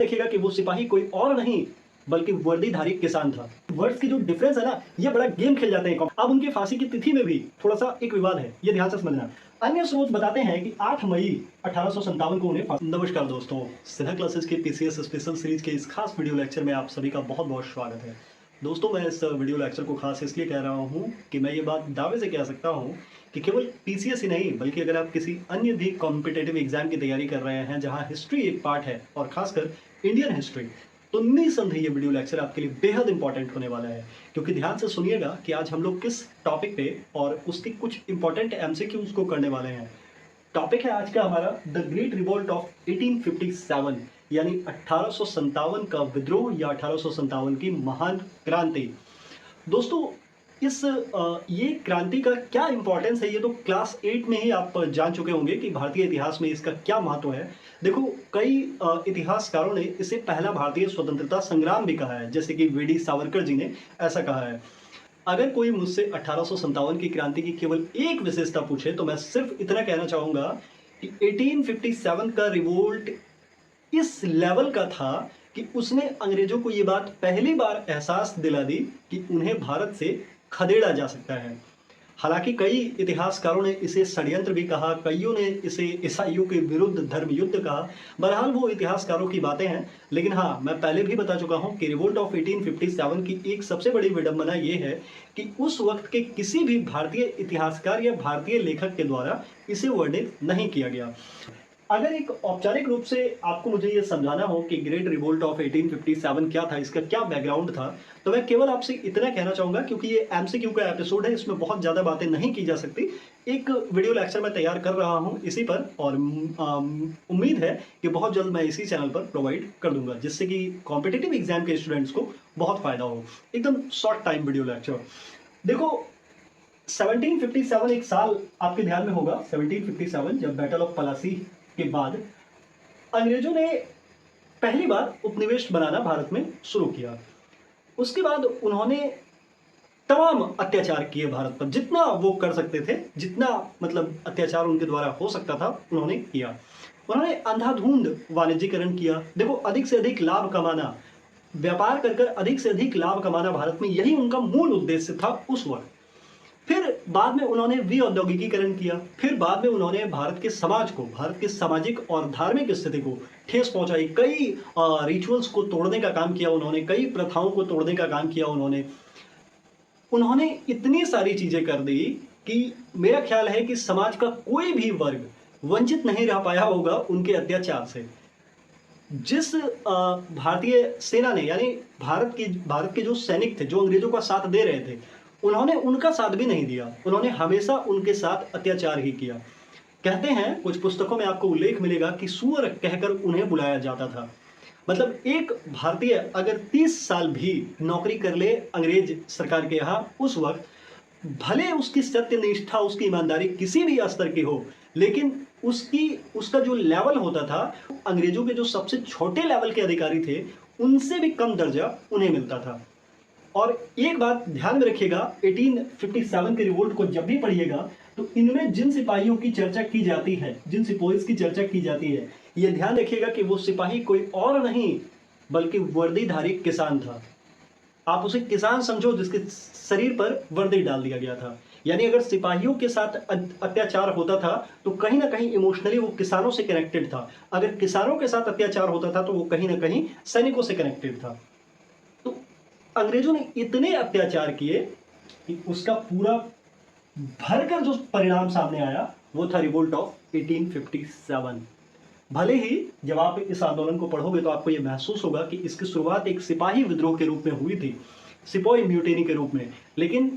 देखिएगा कि वो सिपाही कोई और नहीं बल्कि वर्दीधारी किसान था। वर्ड्स की जो डिफरेंस है ना, ये बड़ा गेम खेल जाते हैं। अब उनकी फांसी की तिथि में भी थोड़ा सा एक विवाद है, ये ध्यान से समझना। अन्य स्रोत बताते हैं कि 8 मई 1857 को उन्हें फांसी। नमस्कार दोस्तों, सिन्हा क्लासेस के पीसीएस स्पेशल सीरीज के इस खास वीडियो लेक्चर में आप सभी का बहुत बहुत स्वागत है। दोस्तों, मैं इस वीडियो लेक्चर को खास इसलिए कह रहा हूँ कि मैं ये बात दावे से कह सकता हूँ कि केवल पीसीएस ही नहीं बल्कि अगर आप किसी अन्य भी कॉम्पिटेटिव एग्जाम की तैयारी कर रहे हैं जहाँ हिस्ट्री एक पार्ट है और खासकर इंडियन हिस्ट्री, तो निसंदेह ये वीडियो लेक्चर आपके लिए बेहद इंपॉर्टेंट होने वाला है। क्योंकि ध्यान से सुनिएगा कि आज हम लोग किस टॉपिक पे और उसके कुछ इंपॉर्टेंट एमसीक्यूज को करने वाले हैं। टॉपिक है आज का हमारा द ग्रेट रिवोल्ट ऑफ 1857, यानी 1857 का विद्रोह या 1857 की महान क्रांति। दोस्तों, ये क्रांति का क्या इंपॉर्टेंस है ये तो क्लास 8 में ही आप जान चुके होंगे कि भारतीय इतिहास में इसका क्या महत्व है। देखो, कई इतिहासकारों ने इसे पहला भारतीय स्वतंत्रता संग्राम भी कहा है, जैसे कि वीडी सावरकर जी ने ऐसा कहा है। अगर कोई मुझसे 1857 की क्रांति की केवल एक विशेषता पूछे तो मैं सिर्फ इतना कहना चाहूंगा कि 1857 का रिवोल्ट इस लेवल का था कि उसने अंग्रेजों को ये बात पहली बार एहसास दिला दी कि उन्हें भारत से खदेड़ा जा सकता है। हालांकि कई इतिहासकारों ने इसे षड्यंत्र भी कहा, कईयों ने इसे ईसाइयों के विरुद्ध धर्म युद्ध कहा। बहरहाल वो इतिहासकारों की बातें हैं, लेकिन हाँ, मैं पहले भी बता चुका हूं कि रिवोल्ट ऑफ 1857 की एक सबसे बड़ी विडंबना ये है कि उस वक्त के किसी भी भारतीय इतिहासकार या भारतीय लेखक के द्वारा इसे वर्णित नहीं किया गया। अगर एक औपचारिक रूप से आपको मुझे ये समझाना हो कि ग्रेट रिवोल्ट ऑफ 1857 क्या था, इसका क्या बैकग्राउंड था, तो मैं केवल आपसे इतना कहना चाहूंगा, क्योंकि ये एमसीक्यू का एपिसोड है, इसमें बहुत ज्यादा बातें नहीं की जा सकती। एक वीडियो लेक्चर मैं तैयार कर रहा हूं इसी पर और उम्मीद है कि बहुत जल्द मैं इसी चैनल पर प्रोवाइड कर दूंगा, जिससे कि कॉम्पिटिटिव एग्जाम के स्टूडेंट्स को बहुत फायदा हो। एकदम शॉर्ट टाइम वीडियो लेक्चर। देखो, 1757 एक साल आपके ध्यान में होगा, 1757 जब बैटल ऑफ पलासी के बाद अंग्रेजों ने पहली बार उपनिवेश बनाना भारत में शुरू किया। उसके बाद उन्होंने तमाम अत्याचार किए भारत पर, जितना वो कर सकते थे, जितना मतलब अत्याचार उनके द्वारा हो सकता था उन्होंने किया। उन्होंने अंधाधुंध वाणिज्यीकरण किया। देखो, अधिक से अधिक लाभ कमाना, व्यापार कर अधिक से अधिक लाभ कमाना भारत में, यही उनका मूल उद्देश्य था उस वक्त। फिर बाद में उन्होंने विऔद्योगिकीकरण किया। फिर बाद में उन्होंने भारत के समाज को, भारत के सामाजिक और धार्मिक स्थिति को ठेस पहुंचाई। कई रिचुअल्स को तोड़ने का काम किया उन्होंने, कई प्रथाओं को तोड़ने का काम किया उन्होंने इतनी सारी चीजें कर दी कि मेरा ख्याल है कि समाज का कोई भी वर्ग वंचित नहीं रह पाया होगा उनके अत्याचार से। जिस भारतीय सेना ने, यानी भारत के जो सैनिक थे, जो अंग्रेजों का साथ दे रहे थे, उन्होंने उनका साथ भी नहीं दिया। उन्होंने हमेशा उनके साथ अत्याचार ही किया। कहते हैं, कुछ पुस्तकों में आपको उल्लेख मिलेगा कि सुअर कहकर उन्हें बुलाया जाता था। मतलब एक भारतीय अगर 30 साल भी नौकरी कर ले अंग्रेज सरकार के यहाँ, उस वक्त भले उसकी सत्यनिष्ठा, उसकी ईमानदारी किसी भी स्तर की हो, लेकिन उसका जो लेवल होता था, अंग्रेजों के जो सबसे छोटे लेवल के अधिकारी थे उनसे भी कम दर्जा उन्हें मिलता था। और एक बात ध्यान में रखिएगा, 1857 के रिवोल्ट को जब भी पढ़िएगा तो इनमें जिन सिपाहियों की चर्चा की जाती है, जिन सिपाहीज की चर्चा की जाती है, ये ध्यान रखिएगा कि वो सिपाही कोई और नहीं बल्कि वर्दीधारी किसान था। आप उसे किसान समझो जिसके शरीर पर वर्दी डाल दिया गया था। यानी अगर सिपाहियों के साथ अत्याचार होता था तो कहीं ना कहीं इमोशनली वो किसानों से कनेक्टेड था। अगर किसानों के साथ अत्याचार होता था तो वो कहीं ना कहीं सैनिकों से कनेक्टेड था। तो अंग्रेजों ने इतने अत्याचार किए कि उसका पूरा भरकर जो परिणाम सामने आया वो था रिवोल्ट ऑफ 1857। भले ही जब आप इस आंदोलन को पढ़ोगे तो आपको यह महसूस होगा कि इसकी शुरुआत एक सिपाही विद्रोह के रूप में हुई थी, सिपाही म्यूटेनी के रूप में, लेकिन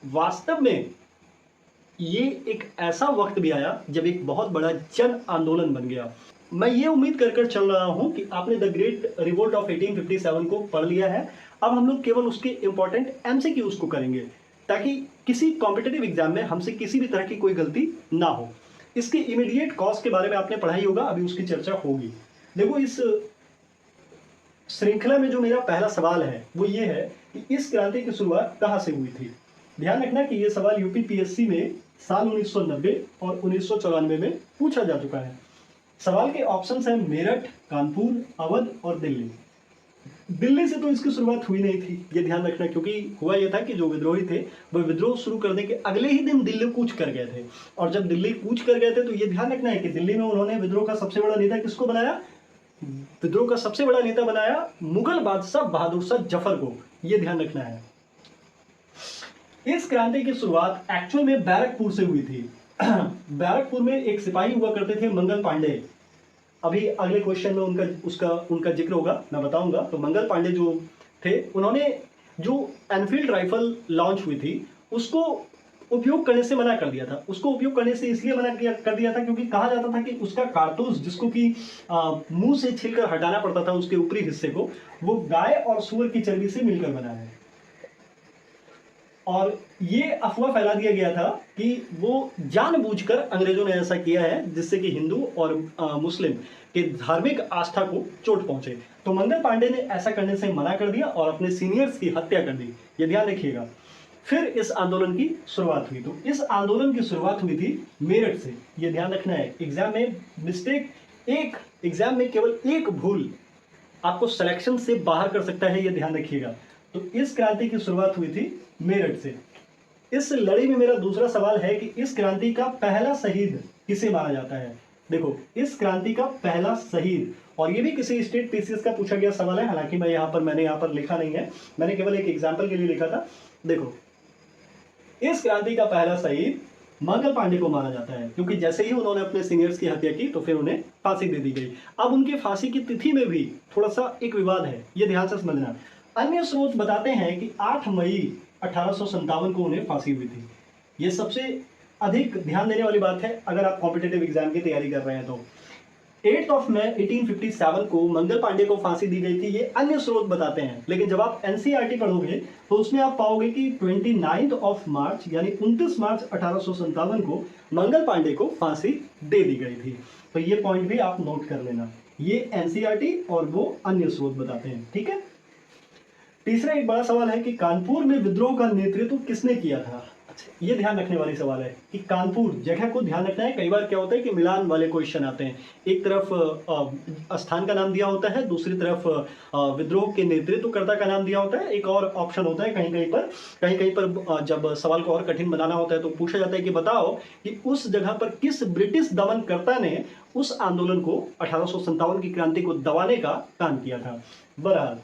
वास्तव में ये एक ऐसा वक्त भी आया जब एक बहुत बड़ा जन आंदोलन बन गया। मैं ये उम्मीद कर चल रहा हूं कि आपने द ग्रेट रिवोल्ट ऑफ 1857 को पढ़ लिया है। अब हम लोग केवल उसके इंपॉर्टेंट एमसीक्यूज को करेंगे ताकि किसी कॉम्पिटिटिव एग्जाम में हमसे किसी भी तरह की कोई गलती ना हो। इसके इमीडिएट कॉज के बारे में आपने पढ़ाई होगा, अभी उसकी चर्चा होगी। देखो, इस श्रृंखला में जो मेरा पहला सवाल है वो ये है कि इस क्रांति की शुरुआत कहां से हुई थी। ध्यान रखना कि यह सवाल यूपीपीएससी में साल 1990 और 1994 में पूछा जा चुका है। सवाल के ऑप्शंस हैं मेरठ, कानपुर, अवध और दिल्ली। दिल्ली से तो इसकी शुरुआत हुई नहीं थी, ये ध्यान रखना, क्योंकि हुआ यह था कि जो विद्रोही थे वह विद्रोह शुरू करने के अगले ही दिन दिल्ली कूच कर गए थे। और जब दिल्ली कूच कर गए थे तो ये ध्यान रखना है कि दिल्ली में उन्होंने विद्रोह का सबसे बड़ा नेता किसको बनाया? विद्रोह का सबसे बड़ा नेता बनाया मुगल बादशाह बहादुर शाह जफर को, ये ध्यान रखना है। इस क्रांति की शुरुआत एक्चुअल में बैरकपुर से हुई थी। बैरकपुर में एक सिपाही हुआ करते थे मंगल पांडे। अभी अगले क्वेश्चन में उनका जिक्र होगा, मैं बताऊंगा। तो मंगल पांडे जो थे, उन्होंने जो एनफील्ड राइफल लॉन्च हुई थी उसको उपयोग करने से मना कर दिया था। उसको उपयोग करने से इसलिए कर दिया था क्योंकि कहा जाता था कि उसका कारतूस, जिसको कि मुंह से छिलकर हटाना पड़ता था उसके ऊपरी हिस्से को, वो गाय और सूअर की चर्बी से मिलकर बना है। और ये अफवाह फैला दिया गया था कि वो जानबूझकर अंग्रेजों ने ऐसा किया है जिससे कि हिंदू और मुस्लिम के धार्मिक आस्था को चोट पहुंचे। तो मंगल पांडे ने ऐसा करने से मना कर दिया और अपने सीनियर्स की हत्या कर दी, ये ध्यान रखिएगा। फिर इस आंदोलन की शुरुआत हुई। तो इस आंदोलन की शुरुआत हुई थी मेरठ से, ये ध्यान रखना है। एग्जाम में मिस्टेक, एक एग्जाम में केवल एक भूल आपको सिलेक्शन से बाहर कर सकता है, ये ध्यान रखिएगा। तो इस क्रांति की शुरुआत हुई थी मेरठ से। इस लड़ी में मेरा दूसरा सवाल है कि इस क्रांति का पहला शहीद किसे माना जाता है? देखो, इस क्रांति का पहला शहीद, और ये भी किसी स्टेट पीसीएस का पूछा गया सवाल है, हालांकि मैंने यहाँ पर लिखा नहीं है, मैंने केवल एक एग्जाम्पल के लिए लिखा था। देखो, इस क्रांति का पहला शहीद मंगल पांडे को माना जाता है, क्योंकि जैसे ही उन्होंने अपने सीनियर्स की हत्या की तो फिर उन्हें फांसी दे दी गई। अब उनकी फांसी की तिथि में भी थोड़ा सा एक विवाद है, ये ध्यान से समझना। अन्य स्रोत बताते हैं कि 8 मई 1857 को उन्हें फांसी हुई थी। ये सबसे अधिक ध्यान देने वाली बात है अगर आप कॉम्पिटिटिव एग्जाम की तैयारी कर रहे हैं तो। 8 मई 1857 को मंगल पांडे को फांसी दी गई थी, ये अन्य स्रोत बताते हैं। लेकिन जब आप एनसीईआरटी पढ़ोगे तो उसमें आप पाओगे कि 29 मार्च यानी 29 मार्च 1857 को मंगल पांडे को फांसी दे दी गई थी। तो ये पॉइंट भी आप नोट कर लेना, ये एनसीईआरटी और वो अन्य स्रोत बताते हैं, ठीक है। तीसरा एक बड़ा सवाल है कि कानपुर में विद्रोह का नेतृत्व किसने किया था? अच्छा, ये ध्यान रखने वाली सवाल है कि कानपुर जगह को ध्यान रखना है। कई बार क्या होता है कि मिलान वाले क्वेश्चन आते हैं, एक तरफ स्थान का नाम दिया होता है, दूसरी तरफ विद्रोह के नेतृत्वकर्ता का नाम दिया होता है, एक और ऑप्शन होता है कहीं कहीं पर जब सवाल को और कठिन बनाना होता है तो पूछा जाता है कि बताओ कि उस जगह पर किस ब्रिटिश दमनकर्ता ने उस आंदोलन को 1857 की क्रांति को दबाने का काम किया था। बहरहाल,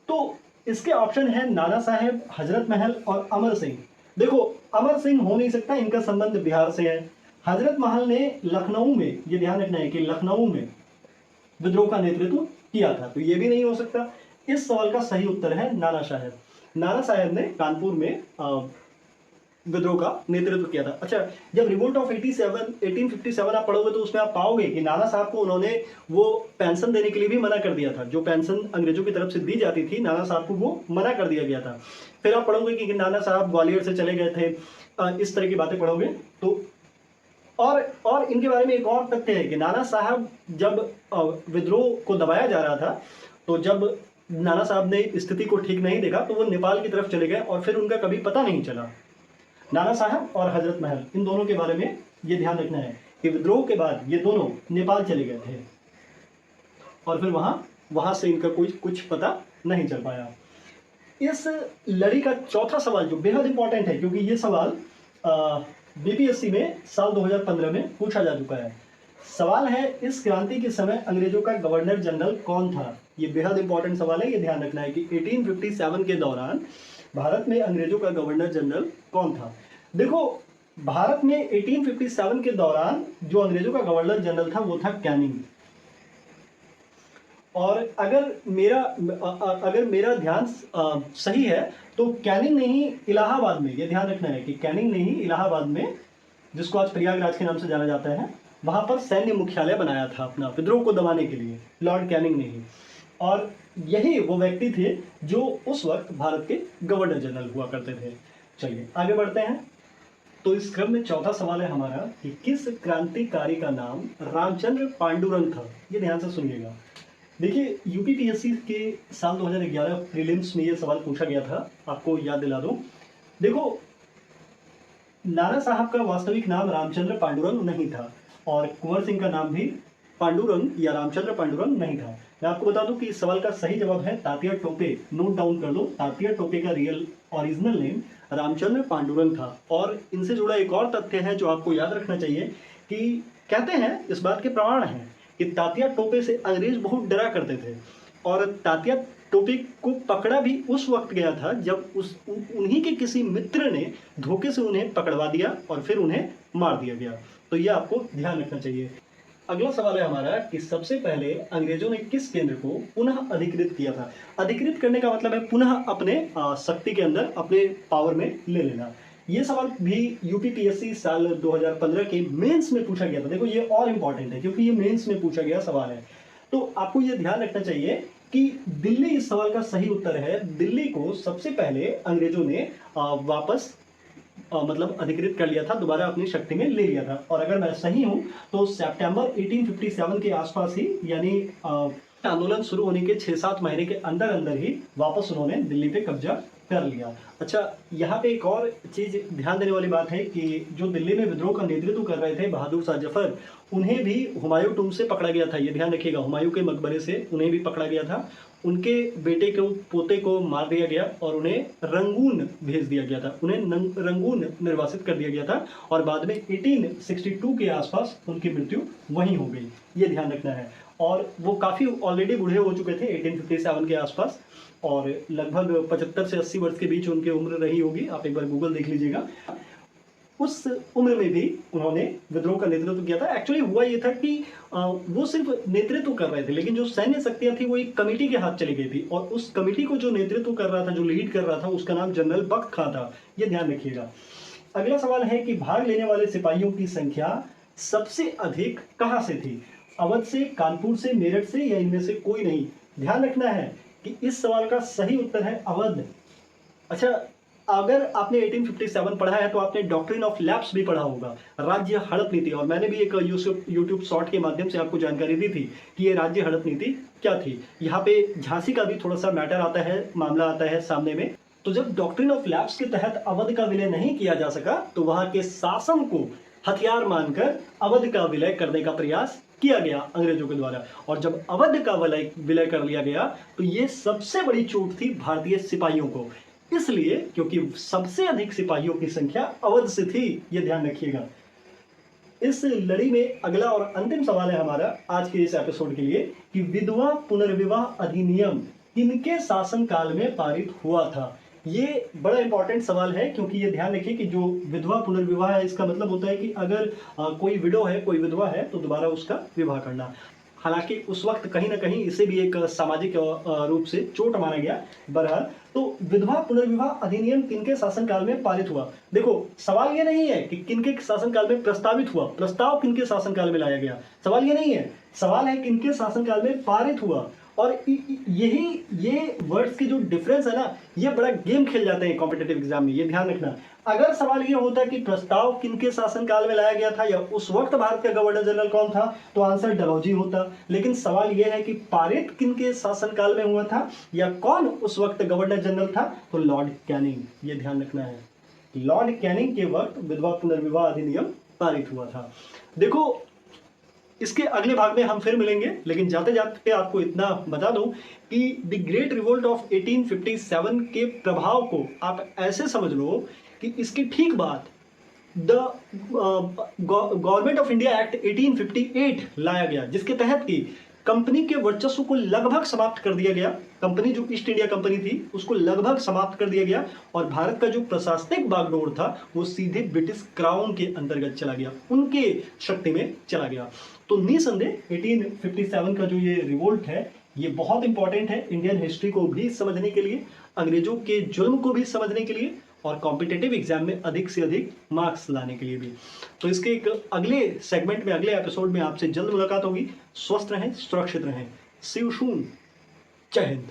तो इसके ऑप्शन है नाना साहेब, हजरत महल और अमर सिंह। देखो, अमर सिंह हो नहीं सकता, इनका संबंध बिहार से है। हजरत महल ने लखनऊ में, ये ध्यान रखना है कि लखनऊ में विद्रोह का नेतृत्व किया था, तो ये भी नहीं हो सकता। इस सवाल का सही उत्तर है नाना साहेब। नाना साहेब ने कानपुर में विद्रोह का नेतृत्व किया था। अच्छा, जब रिवोल्ट ऑफ 1857 आप पढ़ोगे तो उसमें आप पाओगे कि नाना साहब को उन्होंने वो पेंशन देने के लिए भी मना कर दिया था। जो पेंशन अंग्रेजों की तरफ से दी जाती थी, नाना साहब को वो मना कर दिया गया था। फिर आप पढ़ोगे कि नाना साहब ग्वालियर से चले गए थे, इस तरह की बातें पढ़ोगे तो। और इनके बारे में एक और तथ्य है कि नाना साहब जब विद्रोह को दबाया जा रहा था, तो जब नाना साहब ने स्थिति को ठीक नहीं देखा तो वो नेपाल की तरफ चले गए और फिर उनका कभी पता नहीं चला। नाना साहब और हजरत महल, इन दोनों के बारे में ये ध्यान रखना है कि विद्रोह के बाद ये दोनों नेपाल चले गए थे और फिर वहां से इनका कुछ पता नहीं चल पाया। इस लड़ी का चौथा सवाल जो बेहद इंपॉर्टेंट है, क्योंकि ये सवाल बीपीएससी में साल 2015 में पूछा जा चुका है। सवाल है, इस क्रांति के समय अंग्रेजों का गवर्नर जनरल कौन था? ये बेहद इंपॉर्टेंट सवाल है, ये ध्यान रखना है कि 1857 के दौरान भारत में अंग्रेजों का गवर्नर जनरल कौन था। देखो, भारत में 1857 के दौरान जो अंग्रेजों का गवर्नर जनरल था वो था कैनिंग। और अगर मेरा ध्यान सही है तो कैनिंग ने ही इलाहाबाद में, ये ध्यान रखना है कि कैनिंग ने ही इलाहाबाद में, जिसको आज प्रयागराज के नाम से जाना जाता है, वहां पर सैन्य मुख्यालय बनाया था अपना विद्रोह को दबाने के लिए, लॉर्ड कैनिंग ने ही। और यही वो व्यक्ति थे जो उस वक्त भारत के गवर्नर जनरल हुआ करते थे। चलिए आगे बढ़ते हैं। तो इस क्रम में चौथा सवाल है हमारा कि किस क्रांतिकारी का नाम रामचंद्र पांडुरंग था? ये ध्यान से सुनिएगा। देखिए, यूपीपीएससी के साल 2011 प्रीलिम्स में ये सवाल पूछा गया था, आपको याद दिला दूं। देखो, नाना साहब का वास्तविक नाम रामचंद्र पांडुरंग नहीं था और कुंवर सिंह का नाम भी पांडुरंग या रामचंद्र पांडुरंग नहीं था। मैं आपको बता दूं कि इस सवाल का सही जवाब है तात्या टोपे। नोट डाउन कर लो, तात्या टोपे का real original name Ramchandra Pandurang था। और इनसे जुड़ा एक और तथ्य है जो आपको याद रखना चाहिए कि कहते हैं, इस बात के प्रमाण हैं कि तात्या टोपे से अंग्रेज बहुत डरा करते थे और तात्या टोपे को पकड़ा भी उस वक्त गया था जब उन्हीं के किसी मित्र ने धोखे से उन्हें पकड़वा दिया और फिर उन्हें मार दिया गया। तो ये आपको ध्यान रखना चाहिए। अगला सवाल है हमारा कि सबसे पहले अंग्रेजों ने किस केंद्र को पुनः अधिकृत किया था। अधिकृत करने का मतलब है पुनः अपने शक्ति के अंदर, अपने पावर में ले लेना। ये सवाल भी यूपीपीएससी साल 2015 के मेंस में पूछा गया था। देखो ये और इंपॉर्टेंट है क्योंकि ये मेंस में पूछा गया सवाल है। तो आपको ये ध्यान रखना चाहिए कि दिल्ली इस सवाल का सही उत्तर है। दिल्ली को सबसे पहले अंग्रेजों ने वापस मतलब अधिकृत कर लिया था, दोबारा अपनी शक्ति में ले लिया था। और अगर मैं सही हूं तो सितंबर 1857 के आसपास ही, यानी आंदोलन शुरू होने के 6-7 महीने के अंदर अंदर ही वापस उन्होंने दिल्ली पे कब्जा कर लिया। अच्छा, यहाँ पे एक और चीज ध्यान देने वाली बात है कि जो दिल्ली में विद्रोह का नेतृत्व कर रहे थे बहादुर शाह जफर, उन्हें भी हुमायूं टूम से पकड़ा गया था। ये ध्यान रखिएगा, हुमायूं के मकबरे से उन्हें भी पकड़ा गया था। उनके बेटे को, पोते को मार दिया गया और उन्हें रंगून भेज दिया गया था, उन्हें रंगून निर्वासित कर दिया गया था और बाद में 1862 के आसपास उनकी मृत्यु वहीं हो गई। ये ध्यान रखना है। और वो काफ़ी ऑलरेडी बूढ़े हो चुके थे 1857 के आसपास, और लगभग 75 से 80 वर्ष के बीच उनकी उम्र रही होगी। आप एक बार गूगल देख लीजिएगा। उस उम्र में भी उन्होंने विद्रोह का नेतृत्व किया था। एक्चुअली हुआ ये था कि वो सिर्फ नेतृत्व कर रहे थे, लेकिन जो सैन्य शक्तियां थी वो एक कमेटी के हाथ चली गई थी और उस कमेटी को जो नेतृत्व कर रहा था, जो लीड कर रहा था, उसका नाम जनरल बख्त खां था। ये ध्यान रखिएगा। अगला सवाल है कि भाग लेने वाले सिपाहियों की संख्या सबसे अधिक कहां से थी। अवध से, कानपुर से, मेरठ से, या इनमें से कोई नहीं। ध्यान रखना है कि इस सवाल का सही उत्तर है अवध। अच्छा, अगर आपने 1857 पढ़ा है तो आपने डॉक्ट्रिन ऑफ लैप्स भी पढ़ा होगा, राज्य हड़प नीति। और मैंने भी एक यूट्यूब शॉर्ट के माध्यम से आपको जानकारी दी थी कि ये राज्य हड़प नीति क्या थी। यहाँ पे झांसी का भी थोड़ा सा मैटर आता है, मामला आता है सामने में। तो जब डॉक्ट्रिन ऑफ लैप्स के तहत अवध का विलय नहीं किया जा सका तो वहां के शासन को हथियार मानकर अवध का विलय करने का प्रयास किया गया अंग्रेजों के द्वारा। और जब अवध का विलय कर लिया गया तो ये सबसे बड़ी चोट थी भारतीय सिपाहियों को, इसलिए क्योंकि सबसे अधिक सिपाहियों की संख्या अवध से थी। यह ध्यान रखिएगा। इस लड़ी में अगला और अंतिम सवाल है हमारा आज के इस एपिसोड के लिए कि विधवा पुनर्विवाह अधिनियम किनके शासनकाल में पारित हुआ था। ये बड़ा इंपॉर्टेंट सवाल है क्योंकि ये ध्यान रखिए कि जो विधवा पुनर्विवाह है, इसका मतलब होता है कि अगर कोई विडो है, कोई विधवा है, तो दोबारा उसका विवाह करना। हालांकि उस वक्त कहीं ना कहीं इसे भी एक सामाजिक रूप से चोट माना गया। बहरहाल, तो विधवा पुनर्विवाह अधिनियम किनके शासनकाल में पारित हुआ। देखो, सवाल ये नहीं है कि किनके शासनकाल में प्रस्तावित हुआ, प्रस्ताव किनके शासनकाल में लाया गया, सवाल ये नहीं है। सवाल है किनके शासनकाल में पारित हुआ। और ये वर्ड्स की जो डिफरेंस है ना, ये बड़ा गेम खेल जाते हैं कॉम्पिटिटिव एग्जाम में, ये ध्यान रखना। अगर सवाल ये होता कि प्रस्ताव किनके शासनकाल में लाया गया था या उस वक्त भारत का गवर्नर जनरल कौन था, तो आंसर डलहौजी होता। लेकिन सवाल ये है कि पारित किनके शासनकाल में हुआ था या कौन उस वक्त गवर्नर जनरल था, तो लॉर्ड कैनिंग। ये ध्यान रखना है, लॉर्ड कैनिंग के वक्त विधवा पुनर्विवाह अधिनियम पारित हुआ था। देखो, इसके अगले भाग में हम फिर मिलेंगे, लेकिन जाते जाते आपको इतना बता दूं कि द ग्रेट रिवोल्ट ऑफ 1857 के प्रभाव को आप ऐसे समझ लो कि इसके ठीक बाद the government of India act 1858 लाया गया, जिसके तहत की कंपनी के वर्चस्व को लगभग समाप्त कर दिया गया। कंपनी जो ईस्ट इंडिया कंपनी थी उसको लगभग समाप्त कर दिया गया और भारत का जो प्रशासनिक बागडोर था वो सीधे ब्रिटिश क्राउन के अंतर्गत चला गया, उनके शक्ति में चला गया। तो निसंदेह 1857 का जो ये रिवोल्ट है ये बहुत इंपॉर्टेंट है इंडियन हिस्ट्री को भी समझने के लिए, अंग्रेजों के जुल्म को भी समझने के लिए और कॉम्पिटिटिव एग्जाम में अधिक से अधिक मार्क्स लाने के लिए भी। तो इसके एक अगले सेगमेंट में, अगले एपिसोड में आपसे जल्द मुलाकात होगी। स्वस्थ रहें, सुरक्षित रहें। सी यू सून। जय हिंद।